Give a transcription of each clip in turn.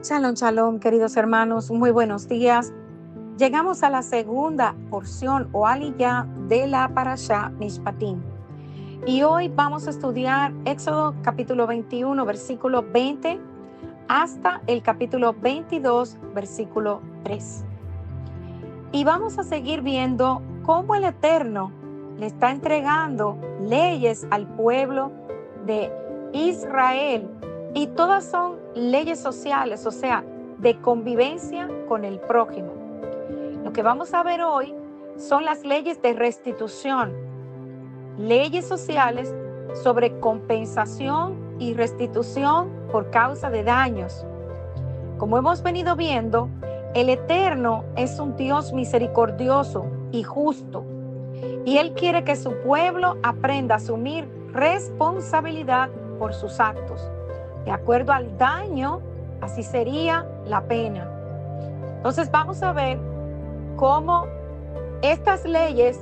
Shalom, shalom, queridos hermanos, muy buenos días. Llegamos a la segunda porción o aliyah de la parashá Mishpatim. Y hoy vamos a estudiar Éxodo capítulo 21, versículo 20, hasta el capítulo 22, versículo 3. Y vamos a seguir viendo cómo el Eterno le está entregando leyes al pueblo de Israel. Y todas son leyes sociales, o sea, de convivencia con el prójimo. Lo que vamos a ver hoy son las leyes de restitución, leyes sociales sobre compensación y restitución por causa de daños. Como hemos venido viendo, el Eterno es un Dios misericordioso y justo, y Él quiere que su pueblo aprenda a asumir responsabilidad por sus actos. De acuerdo al daño, así sería la pena. Entonces vamos a ver cómo estas leyes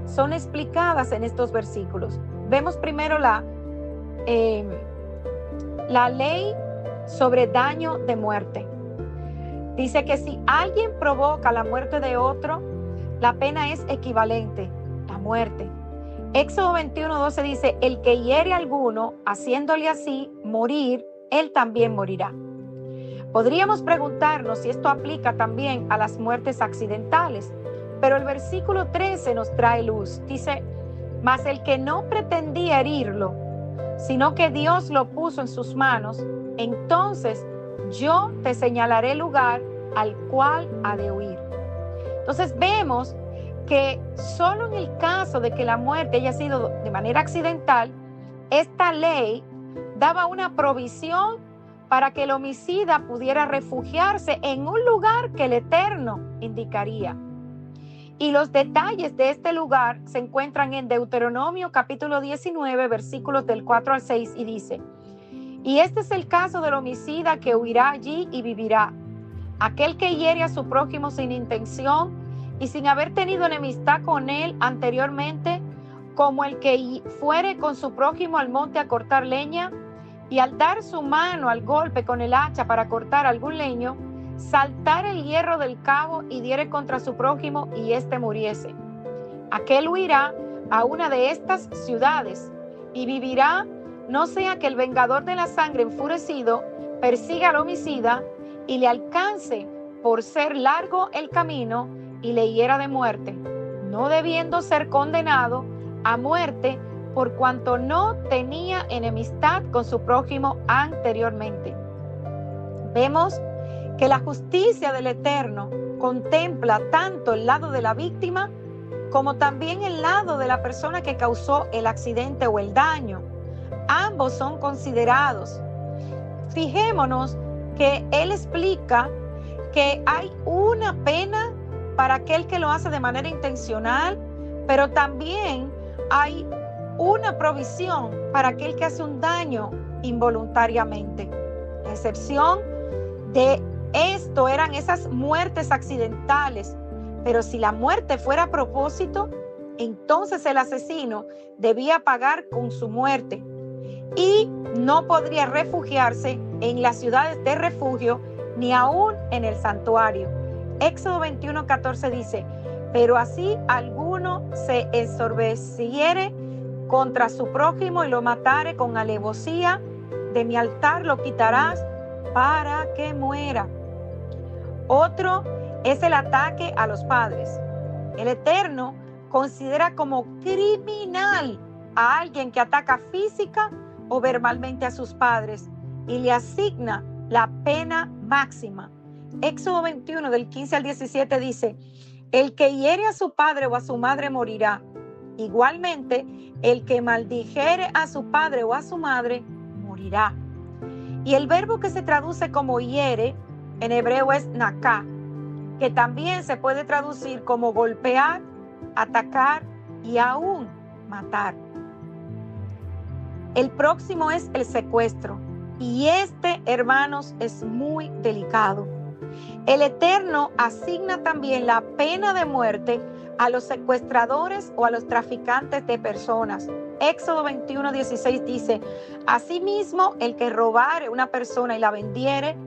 son explicadas en estos versículos. Vemos primero la ley sobre daño de muerte. Dice que si alguien provoca la muerte de otro, la pena es equivalente, la muerte. Éxodo 21:12 dice, el que hiere a alguno, haciéndole así morir, él también morirá. Podríamos preguntarnos si esto aplica también a las muertes accidentales, pero el versículo 13 nos trae luz. Dice, mas el que no pretendía herirlo, sino que Dios lo puso en sus manos, entonces yo te señalaré el lugar al cual ha de huir. Entonces vemos que solo en el caso de que la muerte haya sido de manera accidental, esta ley daba una provisión para que el homicida pudiera refugiarse en un lugar que el Eterno indicaría. Y los detalles de este lugar se encuentran en Deuteronomio capítulo 19, versículos del 4 al 6, y dice, y este es el caso del homicida que huirá allí y vivirá, aquel que hiere a su prójimo sin intención y sin haber tenido enemistad con él anteriormente, como el que fuere con su prójimo al monte a cortar leña, y al dar su mano al golpe con el hacha para cortar algún leño, saltar el hierro del cabo y diere contra su prójimo y éste muriese. Aquel huirá a una de estas ciudades y vivirá, no sea que el vengador de la sangre enfurecido persiga al homicida y le alcance por ser largo el camino y le hiera de muerte, no debiendo ser condenado a muerte por cuanto no tenía enemistad con su prójimo anteriormente. Vemos que la justicia del Eterno contempla tanto el lado de la víctima como también el lado de la persona que causó el accidente o el daño. Ambos son considerados. Fijémonos que él explica que hay una pena para aquel que lo hace de manera intencional, pero también hay una provisión para aquel que hace un daño involuntariamente. La excepción de esto eran esas muertes accidentales, pero si la muerte fuera a propósito, entonces el asesino debía pagar con su muerte y no podría refugiarse en las ciudades de refugio ni aún en el santuario. Éxodo 21:14 dice, pero así alguno se ensoberbeciere contra su prójimo y lo matare con alevosía, de mi altar lo quitarás para que muera. Otro es el ataque a los padres. El Eterno considera como criminal a alguien que ataca física o verbalmente a sus padres y le asigna la pena máxima. Éxodo 21 del 15 al 17 dice, el que hiere a su padre o a su madre morirá. Igualmente, el que maldijere a su padre o a su madre morirá. Y el verbo que se traduce como hiere en hebreo es naká, que también se puede traducir como golpear, atacar y aún matar. El próximo es el secuestro. Y este, hermanos, es muy delicado. El Eterno asigna también la pena de muerte a los secuestradores o a los traficantes de personas. Éxodo 21:16 dice, asimismo, el que robare una persona y la vendiere,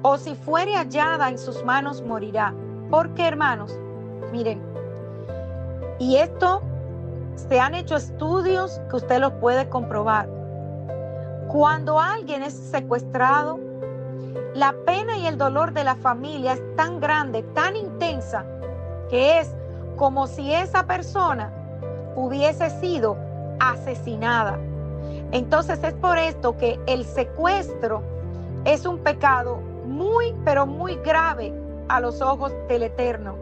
o si fuere hallada en sus manos, morirá. ¿Por qué, hermanos? Miren, y esto se han hecho estudios que usted los puede comprobar. Cuando alguien es secuestrado, la pena y el dolor de la familia es tan grande, tan intensa, que es como si esa persona hubiese sido asesinada. Entonces es por esto que el secuestro es un pecado muy, pero muy grave a los ojos del Eterno.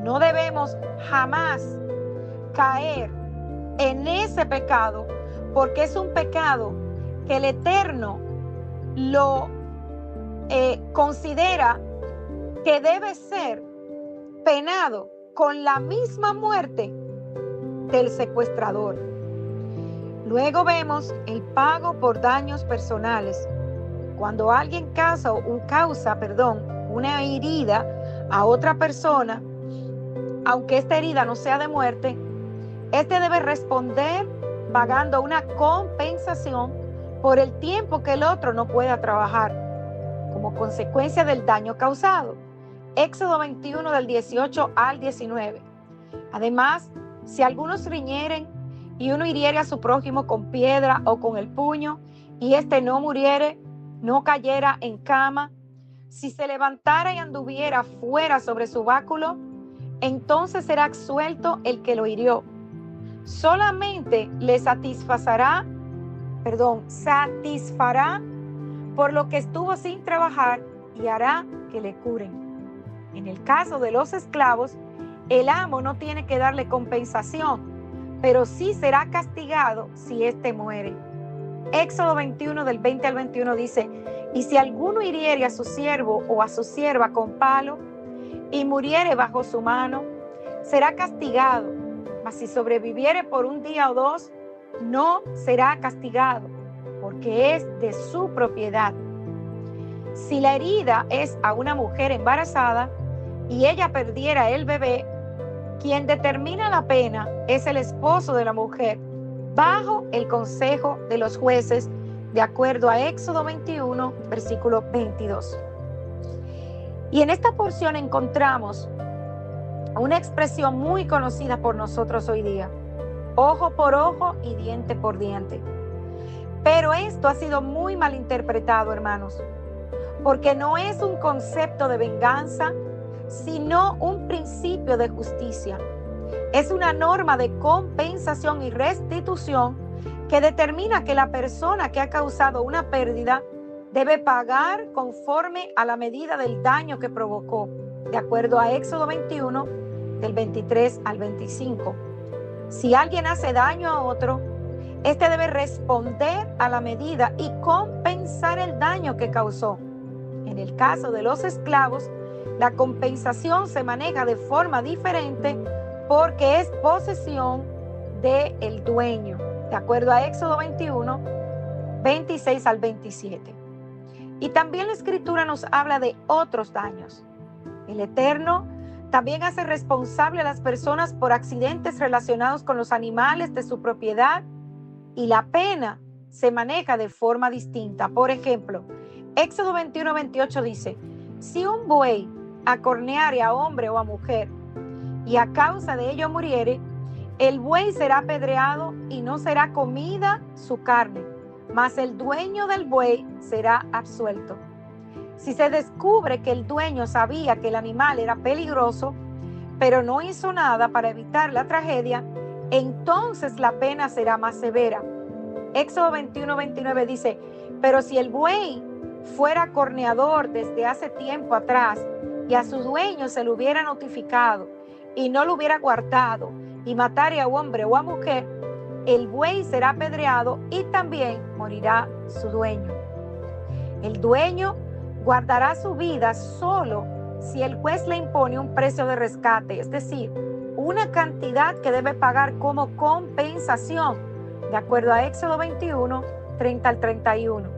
No debemos jamás caer en ese pecado, porque es un pecado que el Eterno lo considera que debe ser penado con la misma muerte del secuestrador. Luego vemos el pago por daños personales. Cuando alguien causa una herida a otra persona, aunque esta herida no sea de muerte, este debe responder pagando una compensación por el tiempo que el otro no pueda trabajar, como consecuencia del daño causado. Éxodo 21 del 18 al 19. Además, si algunos riñeren y uno hiriere a su prójimo con piedra o con el puño, y éste no muriere, no cayera en cama, si se levantara y anduviera fuera sobre su báculo, entonces será absuelto el que lo hirió. Solamente le satisfará por lo que estuvo sin trabajar, y hará que le curen. En el caso de los esclavos, el amo no tiene que darle compensación, pero sí será castigado si éste muere. Éxodo 21 del 20 al 21 dice: y si alguno hiriere a su siervo o a su sierva con palo y muriere bajo su mano, será castigado, mas si sobreviviere por un día o dos, no será castigado, porque es de su propiedad. Si la herida es a una mujer embarazada y ella perdiera el bebé, quien determina la pena es el esposo de la mujer, bajo el consejo de los jueces, de acuerdo a Éxodo 21, versículo 22. Y en esta porción encontramos una expresión muy conocida por nosotros hoy día: ojo por ojo y diente por diente. Pero esto ha sido muy mal interpretado, hermanos, porque no es un concepto de venganza, sino un principio de justicia. Es una norma de compensación y restitución que determina que la persona que ha causado una pérdida debe pagar conforme a la medida del daño que provocó, de acuerdo a Éxodo 21, del 23 al 25. Si alguien hace daño a otro, este debe responder a la medida y compensar el daño que causó. En el caso de los esclavos, la compensación se maneja de forma diferente porque es posesión del dueño, de acuerdo a Éxodo 21, 26 al 27. Y también la Escritura nos habla de otros daños. El Eterno también hace responsable a las personas por accidentes relacionados con los animales de su propiedad, y la pena se maneja de forma distinta. Por ejemplo, Éxodo 21, 28 dice: si un buey acorneare a hombre o a mujer, y a causa de ello muriere, el buey será apedreado y no será comida su carne, mas el dueño del buey será absuelto. Si se descubre que el dueño sabía que el animal era peligroso, pero no hizo nada para evitar la tragedia, entonces la pena será más severa. Éxodo 21, 29 dice: pero si el buey fuera corneador desde hace tiempo atrás, y a su dueño se lo hubiera notificado y no lo hubiera guardado, y matare a hombre o a mujer, el buey será apedreado y también morirá su dueño. El dueño guardará su vida solo si el juez le impone un precio de rescate, es decir, una cantidad que debe pagar como compensación, de acuerdo a Éxodo 21, 30 al 31.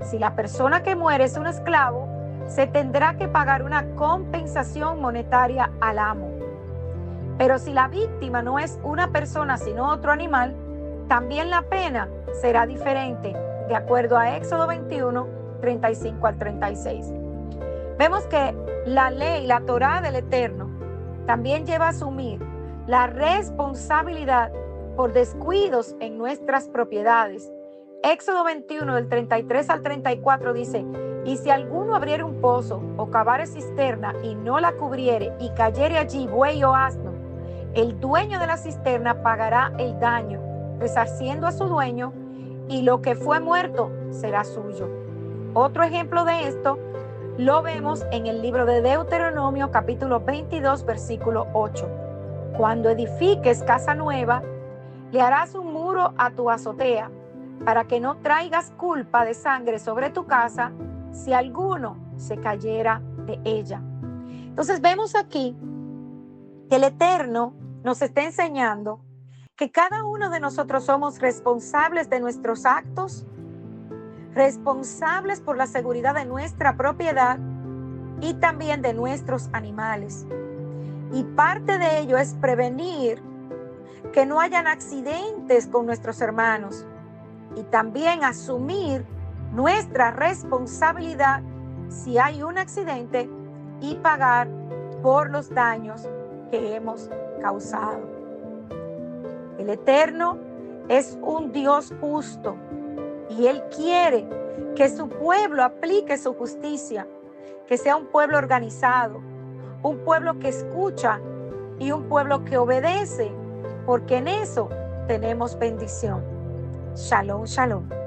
Si la persona que muere es un esclavo, se tendrá que pagar una compensación monetaria al amo. Pero si la víctima no es una persona sino otro animal, también la pena será diferente, de acuerdo a Éxodo 21, 35 al 36. Vemos que la ley, la Torá del Eterno, también lleva a asumir la responsabilidad por descuidos en nuestras propiedades. Éxodo 21, del 33 al 34 dice: y si alguno abriere un pozo o cavare cisterna y no la cubriere y cayere allí buey o asno, el dueño de la cisterna pagará el daño, resarciendo a su dueño, y lo que fue muerto será suyo. Otro ejemplo de esto lo vemos en el libro de Deuteronomio, capítulo 22, versículo 8. Cuando edifiques casa nueva, le harás un muro a tu azotea, para que no traigas culpa de sangre sobre tu casa si alguno se cayera de ella. Entonces vemos aquí que el Eterno nos está enseñando que cada uno de nosotros somos responsables de nuestros actos, responsables por la seguridad de nuestra propiedad y también de nuestros animales. Y parte de ello es prevenir que no hayan accidentes con nuestros hermanos y también asumir nuestra responsabilidad si hay un accidente y pagar por los daños que hemos causado. El Eterno es un Dios justo y Él quiere que su pueblo aplique su justicia, que sea un pueblo organizado, un pueblo que escucha y un pueblo que obedece, porque en eso tenemos bendición. Shalom, shalom.